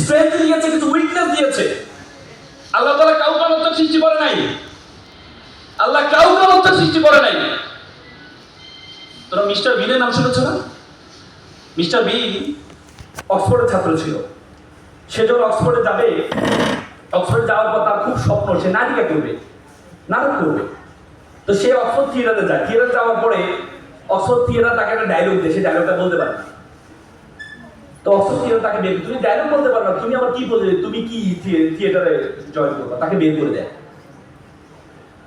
Strength দিয়েছে, কিছু weakness দিয়েছে। আল্লাহ তাআলা কাউকে অনর্থক সৃষ্টি করে নাই। আল্লাহ কাউকে অনর্থক সৃষ্টি করে নাই। তোরা মিস্টার বিনের নাম শুনেছ না? মিস্টার বিন অক্সফোর্ডের ছাত্র ছিল। সে যখন অক্সফোর্ডে যাবে, অক্সফোর্ডে যাওয়ার পর তার খুব স্বপ্ন সে নাটিকা করবে, নাটক করবে। তো সে অক্সফোর্ড থিয়েটারে যায়। থিয়েটারে যাওয়ার পরে অক্সফোর্ড থিয়েটার তাকে একটা ডায়লগ দেয়, সে ডায়লগটা বলতে পারে না। তো অক্সফোর্ড থিয়েটার তাকে বের, তুমি ডায়লগ বলতে পারো না, তুমি আবার কি বলবে, তুমি কি থিয়েটারে জয়েন করবা? তাকে বের করে দেয়।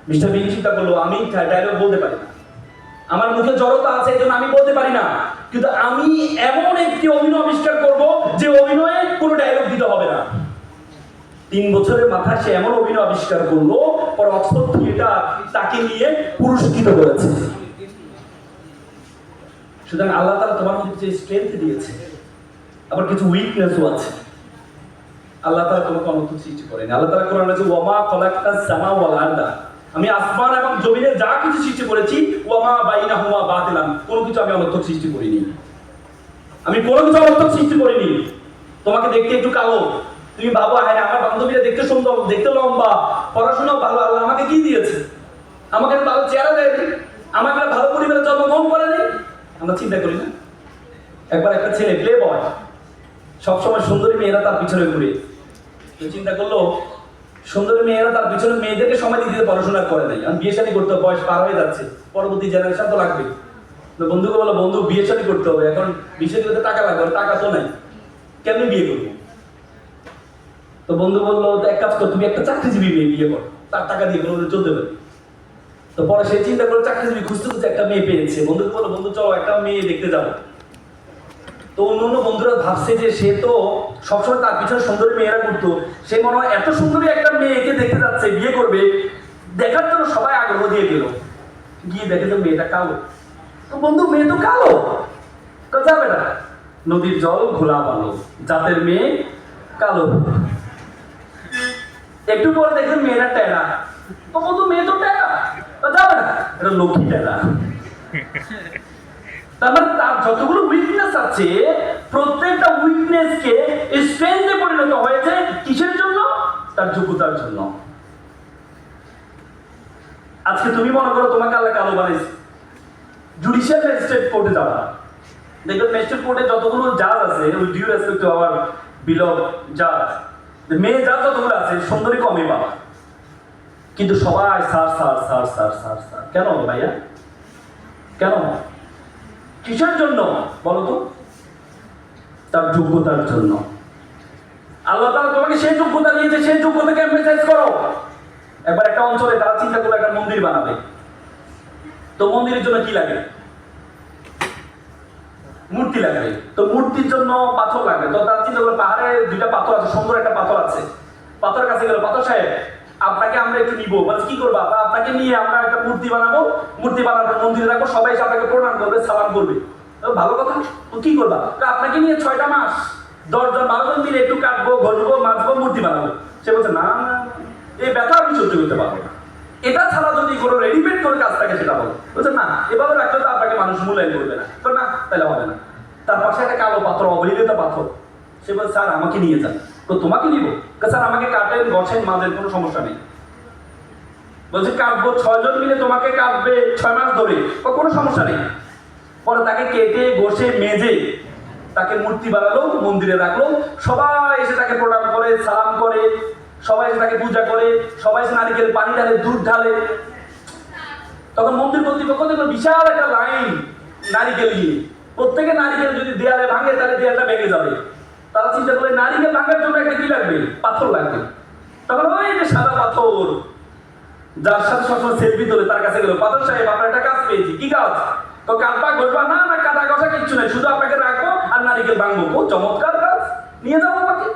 মিস্টার বিন চিন্তা করলো, আমি ডায়লগ বলতে পারি না, আমার মুখে জড়তা আছে, এই জন্য আমি বলতে পারি না, কিন্তু আমি এমন একটি অভিনয় আবিষ্কার করব যে অভিনয়ে কোনো ডায়লগ দিতে হবে না। 3 বছরের মাথায় সে এমন অভিনয় আবিষ্কার করলো, পর অক্সফোর্ড থিয়েটার তাকে নিয়ে পুরস্কৃত করেছে। সুতরাং আল্লাহ তাআলা তোমার মধ্যে যে স্ট্রেংথ দিয়েছে, আবার কিছু উইকনেসও আছে। আল্লাহ তাআলা তোমাকে অনর্থক সৃষ্টি করেনি। আল্লাহ তাআলা কোরআনে বলেছে, ওয়ামা খালাকতাস সামা ওয়াল আরদা, আমি আসমান এবং জমিনে যা কিছু সৃষ্টি করেছি, ওয়ামা বাইনাহুমা বাতিলান, কোনো কিছু আমি অনর্থক সৃষ্টি করিনি। আমি কোনো কিছু অনর্থক সৃষ্টি করিনি। তোমাকে দেখতে একটু কালো, তুমি ভাবো হ্যাঁ আমার বান্ধবীরা দেখতে সুন্দর, দেখতে লম্বা, পড়াশোনাও ভালো, আল্লাহ আমাকে কি দিয়েছে? আমাকে ভালো চেহারা দেয়নি, আমাকে ভালো পরিবারে জন্মগ্রহণ করেনি। আমরা চিন্তা করি না? একবার একটা ছেলে প্লে বয়, সবসময় সুন্দরী মেয়েরা তার পিছনে ঘুরে। চিন্তা করলো, সুন্দরী মেয়েরা তার পিছনে মেয়েদেরকে সময় দিতে পড়াশোনা করে নাই, আমি বিয়ে শাদী করতে হবে, বয়স পার হয়ে যাচ্ছে, পরবর্তী জেনারেশন তো লাগবে। বন্ধুকে বলো, বন্ধু বিয়ে শাদী করতে হবে, এখন বিয়ে শাদী করতে টাকা লাগবে, টাকা তো নাই, কেমনি বিয়ে করবো? তো বন্ধু বললো, এক কাজ কর, তুমি একটা চাকরিজীবী মেয়ে বিয়ে করো, তার টাকা দিয়ে কোনো চলতে পারে। তো পরে সে চিন্তা করে চাকরিজীবী খুঁজতে খুঁজতে একটা মেয়ে পেয়েছে। বন্ধুকে বললো, বন্ধু চলো একটা মেয়ে দেখতে যাবো। তো অন্য বন্ধুরা ভাবছে যে সে তো সবসময় তার পিছনে সুন্দরী মেয়েরা ঘুরতো, সে মনে হয় এত সুন্দরী একটা মেয়েকে দেখতে যাচ্ছে, বিয়ে করবে, দেখার জন্য সবাই আগ্রহ দিয়ে গেল। গিয়ে দেখে তো মেয়েটা কালো। তো বন্ধু মেয়ে তো কালো, তো যাবে না, নদীর জল ঘোলা ভালো, জাতের মেয়ে কালো। একটু পরে দেখলেন মেয়েরা টেরা, তো বন্ধু মেয়ে তো টেরা, তো যাবে না, এটা লক্ষ্মী টেরা। তার মানে তার যতগুলো উইকনেস আছে, প্রত্যেকটা উইকনেসকে স্ট্রেংথে পরিণত হয়েছে। কিসের জন্য? তার যোগ্যতার জন্য। আজকে তুমি মনে করো তোমাকে আল্লাহ কালো বানাইছে, জুডিশিয়াল ম্যাজিস্ট্রেট কোর্টে যাবা, দেখবেন ম্যাজিস্ট্রেট কোর্টে যতগুলো জাজ আছে, we due respect to our beloved জাজ, মেয়ে জাজ যতগুলো আছে সুন্দরী কমই পাবা, কিন্তু সবাই sir sir sir sir sir sir. কেন ভাইয়া? কেন? কিসের জন্য বলো তো? তার যোগ্যতার জন্য। আল্লাহ তাআলা তোমাকে সেই যোগ্যতা দিয়েছে, সেই যোগ্যতাকে এমফাসাইজ করো। একবার একটা অঞ্চলে তারা চিন্তা করলো একটা মন্দির বানাবে। তো মন্দিরের জন্য কি লাগে? মূর্তি লাগবে। তো মূর্তির জন্য পাথর লাগবে। তো তারা চিন্তা করলো পাহাড়ে 2টা পাথর আছে, সুন্দর একটা পাথর আছে। পাথরের কাছে গেল, পাথর সাহেব আপনাকে আমরা একটু নিবো। বলছে কি করবা? আপনাকে নিয়ে আমরা একটা মূর্তি বানাবো, মূর্তি বানানোর মন্দিরে রাখবো, সবাই এসে আপনাকে প্রণাম করবে, সালাম করবে। ভালো কথা, তো কি করবা? আপনাকে নিয়ে 6টা মাস 10 জন 12 জন মিলে একটু কাটবো, ঘষবো, মাজবো, মূর্তি বানাবো। সে বলছে না না, এই ব্যথা আমি সহ্য করতে পারবো না, এটা ছাড়া যদি কোনো রেডিমেড করে কাজ থাকে সেটা বলো। বলছে না, এভাবে রাখলে তো আপনাকে মানুষ মূল্যায়ন করবে না। তো না, তাহলে হবে না। তার পাশে একটা কালো পাথর, অবহেলিত পাথর। সে বলছে স্যার আমাকে নিয়ে যান। তো তোমাকে নিব? স্যার আমাকে কাটেন, গছেন, মাজেন, কোনো সমস্যা নেই। বলছে কাটবো, 6 জন মিলে তোমাকে কাটবে 6 মাস ধরে, কোনো সমস্যা নেই। পরে তাকে কেটে বসে মেজে তাকে মূর্তি বানালো, মন্দিরে রাখলো, সবাই এসে তাকে প্রণাম করে, সালাম করে, সবাই এসে তাকে পূজা করে, সবাই এসে নারিকেল পানি ঢালে, দুধ ঢালে। তখন মন্দির কর্তৃপক্ষ দেখলো বিশাল একটা লাইন নারিকেল নিয়ে, প্রত্যেকে নারিকেল যদি দেয়ালে ভাঙে তাহলে দেয়ালটা ভেঙে যাবে। তারা চিন্তা করে নারিকেল ভাঙার জন্য একটা কি লাগবে? পাথর লাগবে। তখন ওই যে সাদা পাথর, যার সাথে সবসময় সেলফি তোলে, তার কাছে গেল, পাথর সাহেব আপনার একটা কাজ পেয়েছি। কি কাজ? তো কাটবা ঘষবা? না না, কাটা ঘষা কিচ্ছু নেই, শুধু আপনাকে রাখবো আর নারিকেল ভাঙবো। খুব চমৎকার কাজ, নিয়ে যাবো আমাকে।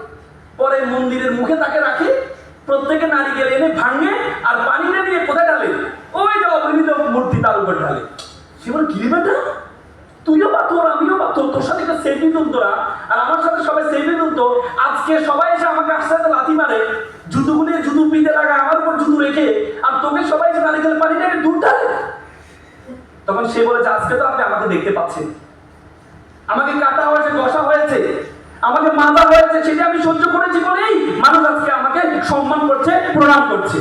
পরে মন্দিরের মুখে তাকে রাখে, প্রত্যেকে নারিকেল এনে ভাঙে আর পানিটা নিয়ে কোথায় ঢালে? ওই যে অবহেলিত মূর্তি তার উপর ঢালে। সে বলে কি বেটা, তুইও পাথর আমিও পাথর, তোর সাথে একটা সেলফি তুলতো না আর আমার সাথে সবাই সেলফি তুলতো, আজকে সবাই এসে আমাকে একসাথে লাথি মারে, জুতোগুলি জুতো পিতে লাগায় আমার উপর জুতো রেখে, আর তোকে সবাই এসে নারিকেল পানি নিয়ে দুধ ঢালে। তখন সে বলেছে আজকে তো আপনি আমাকে দেখতে পাচ্ছেন, আমাকে কাটা হয়েছে, ঘষা হয়েছে, আমাকে মাথা হয়েছে, সেটা আমি সহ্য করেছি বলেই মানুষ আজকে আমাকে সম্মান করছে, প্রণাম করছে।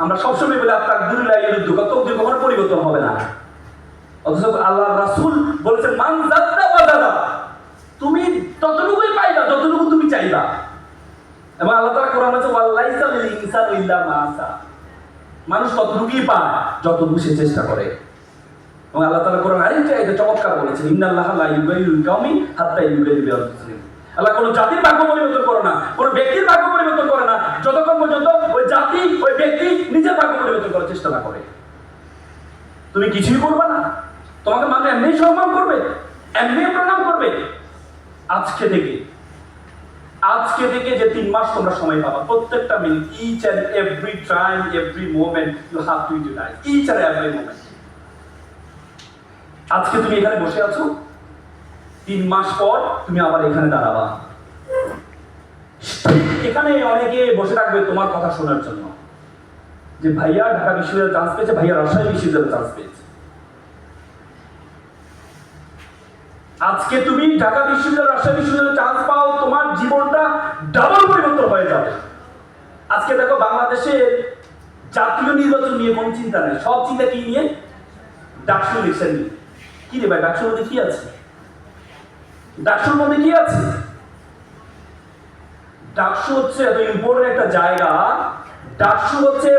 আমরা সবসময় বলে আপনার দুনিয়ায় তকদির কখনো পরিবর্তন হবে না। অথচ আল্লাহ রাসূল বলেছেন মান জাদ্দা ওয়াদাদা, তুমি ততটুকুই পাইবা যতটুকু তুমি চাইবা। এবং আল্লাহ তাআলা কোরআনে বলেছে ওয়াল্লাইসা লিল ইনসানি ইল্লা মা সা, মানুষ ততটুকুই পায় যতটুকু সে চেষ্টা করে। এবং আল্লাহ তাআলা কোরআন আরেকটা আয়াতে চমৎকার বলেছেন ইন্নাল্লাহা লা ইউগাইয়িরুল কাওমি হাত্তা ইউগাইয়িরু বিআনফুসিহিম। আল্লাহ কোন জাতির ভাগ্য পরিবর্তন করে না, কোন ব্যক্তির ভাগ্য পরিবর্তন করে না যতক্ষণ পর্যন্ত ওই জাতি ওই ব্যক্তি নিজের ভাগ্য পরিবর্তন করার চেষ্টা না করে। তুমি কিছুই করবে না, তোমাকে মানুষ এমনি সম্মান করবে, এমনি প্রণাম করবে। আজকে থেকে যে 3 মাস তোমরা সময় পাবা, প্রত্যেকটা minute, each and every time, every moment you have to utilise, each and every moment. আজকে তুমি এখানে বসে আছো, 3 মাস পর তুমি আবার এখানে দাঁড়াবা। এখানে অনেকে বসে থাকবে তোমার কথা শোনার জন্য, যে ভাইয়া ঢাকা বিশ্ববিদ্যালয়ে চান্স পেয়েছে, ভাইয়া রাজশাহী বিশ্ববিদ্যালয়ে চান্স পেয়েছে। আজকে তুমি ঢাকা বিশ্ববিদ্যালয়, রাজশাহী বিশ্ববিদ্যালয়ে চান্স পাও, তোমার জীবনটা ডাবল পরিবর্তন হয়ে যাবে। আজকে দেখো বাংলাদেশে জাতীয় নির্বাচন নিয়ে কোনো চিন্তা নেই, সব চিন্তা কি নিয়ে? ডাকসু ইলেকশন নিয়ে। কি রে ভাই, ডাকসুর মধ্যে কি আছে? ডাকসুর মধ্যে কি আছে? ডাকসু হচ্ছে এত ইম্পর্টেন্ট একটা জায়গা। ডাকসু হচ্ছে